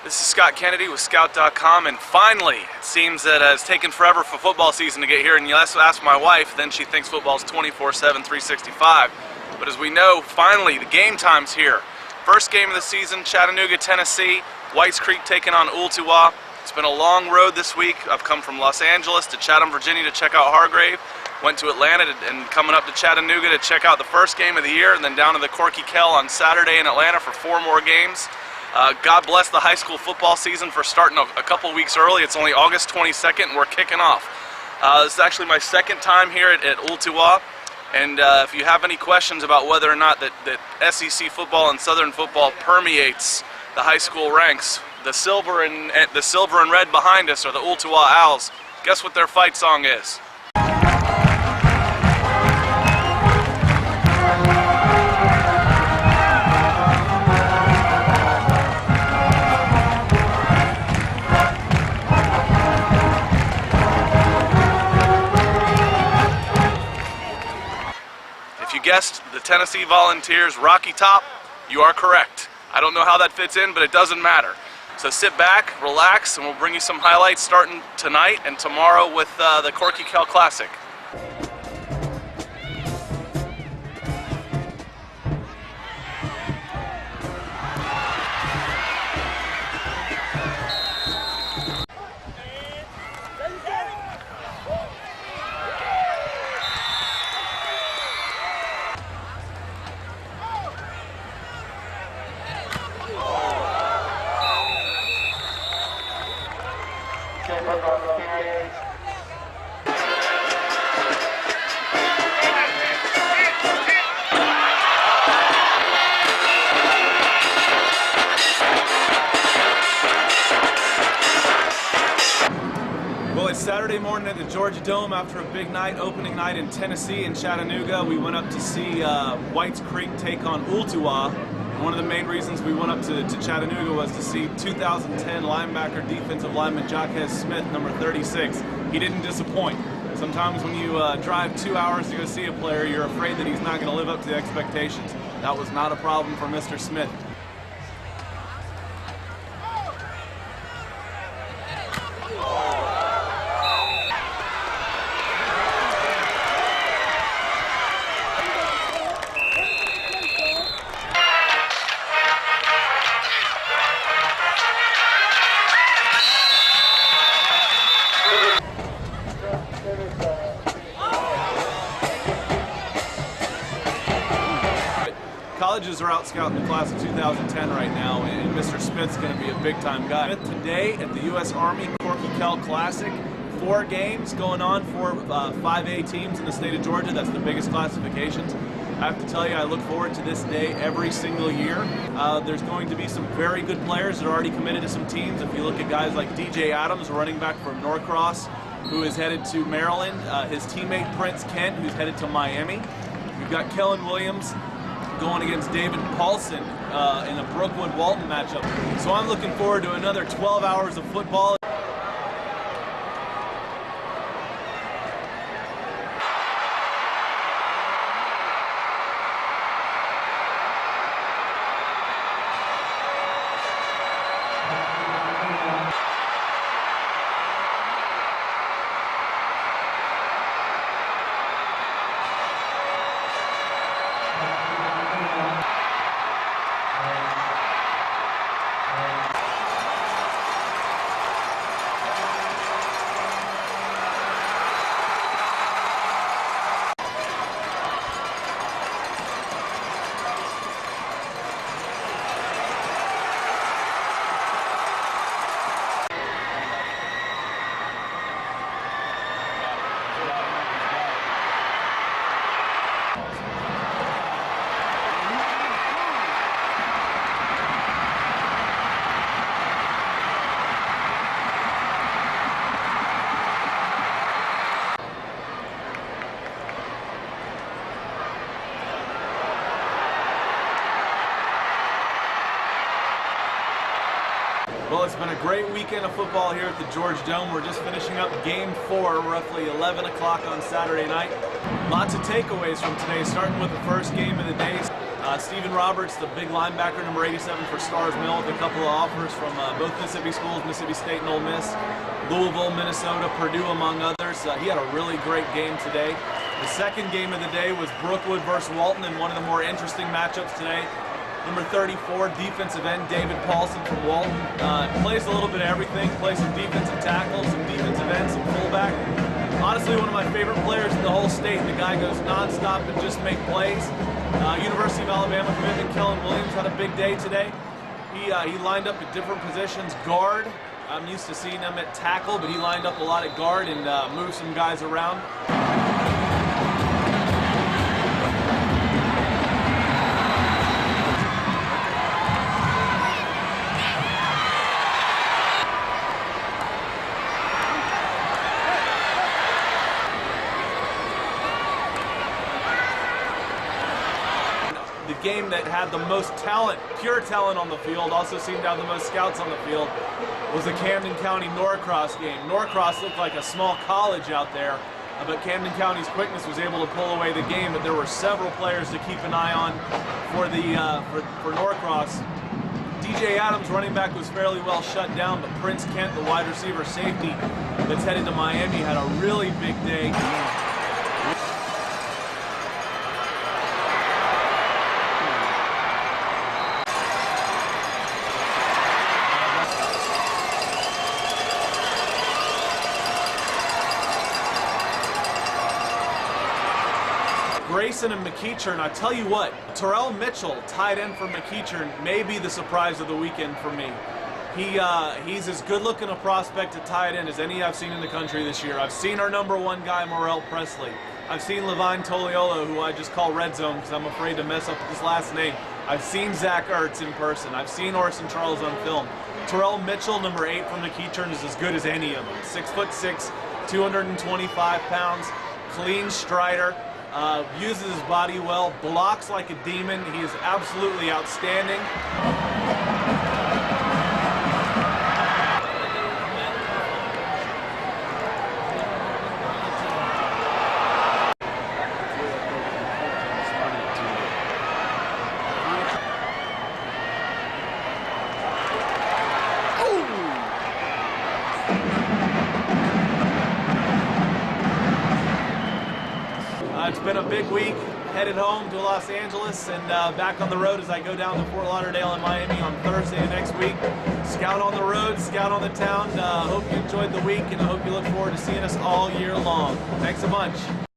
This is Scott Kennedy with Scout.com, and finally, it seems that it's taken forever for football season to get here, and you ask my wife, then she thinks football's 24/7, 365. But as we know, finally, the game time's here. First game of the season, Chattanooga, Tennessee, Whites Creek taking on Ooltewah. It's been a long road this week. I've come from Los Angeles to Chatham, Virginia to check out Hargrave, went to Atlanta and coming up to Chattanooga to check out the first game of the year, and then down to the Corky Kell on Saturday in Atlanta for 4 more games. God bless the high school football season for starting a couple weeks early. It's only August 22nd and we're kicking off. This is actually my second time here at Ooltewah, and if you have any questions about whether or not that SEC football and Southern football permeates the high school ranks, the silver and red behind us are the Ooltewah Owls. Guess what their fight song is? If you guessed the Tennessee Volunteers Rocky Top, you are correct. I don't know how that fits in, but it doesn't matter. So sit back, relax, and we'll bring you some highlights starting tonight and tomorrow with the Corky Kell Classic. Well, it's Saturday morning at the Georgia Dome after a big night, opening night in Tennessee and Chattanooga. We went up to see Whites Creek take on Ooltewah. And one of the main reasons we went up to Chattanooga was to see 2010 linebacker defensive lineman Jaquez Smith, number 36. He didn't disappoint. Sometimes when you drive 2 hours to go see a player, you're afraid that he's not going to live up to the expectations. That was not a problem for Mr. Smith. Colleges are out scouting the class of 2010 right now, and Mr. Smith's going to be a big-time guy. Today at the U.S. Army Corky Kell Classic, 4 games going on for 5A teams in the state of Georgia. That's the biggest classifications. I have to tell you, I look forward to this day every single year. There's going to be some very good players that are already committed to some teams. If you look at guys like DJ Adams, running back from Norcross, who is headed to Maryland. His teammate Prince Kent, who's headed to Miami. We've got Kellen Williams going against David Paulson in a Brookwood-Walton matchup. So I'm looking forward to another 12 hours of football. Well, it's been a great weekend of football here at the Georgia Dome. We're just finishing up Game 4, roughly 11 o'clock on Saturday night. Lots of takeaways from today, starting with the first game of the day. Steven Roberts, the big linebacker, number 87 for Starrs Mill, with a couple of offers from both Mississippi schools, Mississippi State and Ole Miss, Louisville, Minnesota, Purdue, among others. He had a really great game today. The second game of the day was Brookwood versus Walton, and one of the more interesting matchups today. Number 34, defensive end, David Paulson from Walton. Plays a little bit of everything, plays some defensive tackle, some defensive end, some fullback. Honestly, one of my favorite players in the whole state. The guy goes nonstop and just make plays. University of Alabama commitment Kellen Williams had a big day today. He lined up at different positions. Guard, I'm used to seeing him at tackle, but he lined up a lot at guard and moved some guys around. The game that had the most talent, pure talent on the field, also seemed to have the most scouts on the field, was the Camden County Norcross game. Norcross looked like a small college out there, but Camden County's quickness was able to pull away the game, but there were several players to keep an eye on for Norcross. DJ Adams, running back, was fairly well shut down, but Prince Kent, the wide receiver safety that's headed to Miami, had a really big day. Grayson and McEachern, I tell you what, Terrell Mitchell, tight end for McEachern, may be the surprise of the weekend for me. He's as good-looking a prospect at tight end as any I've seen in the country this year. I've seen our number one guy, Morrell Presley. I've seen Levine Toliolo, who I just call Red Zone because I'm afraid to mess up his last name. I've seen Zach Ertz in person. I've seen Orson Charles on film. Terrell Mitchell, number 8 from McEachern, is as good as any of them. 6'6", 225 pounds, clean strider. Uses his body well, blocks like a demon. He is absolutely outstanding. It's been a big week, headed home to Los Angeles and back on the road as I go down to Fort Lauderdale and Miami on Thursday of next week. Scout on the road, scout on the town. Hope you enjoyed the week, and I hope you look forward to seeing us all year long. Thanks a bunch.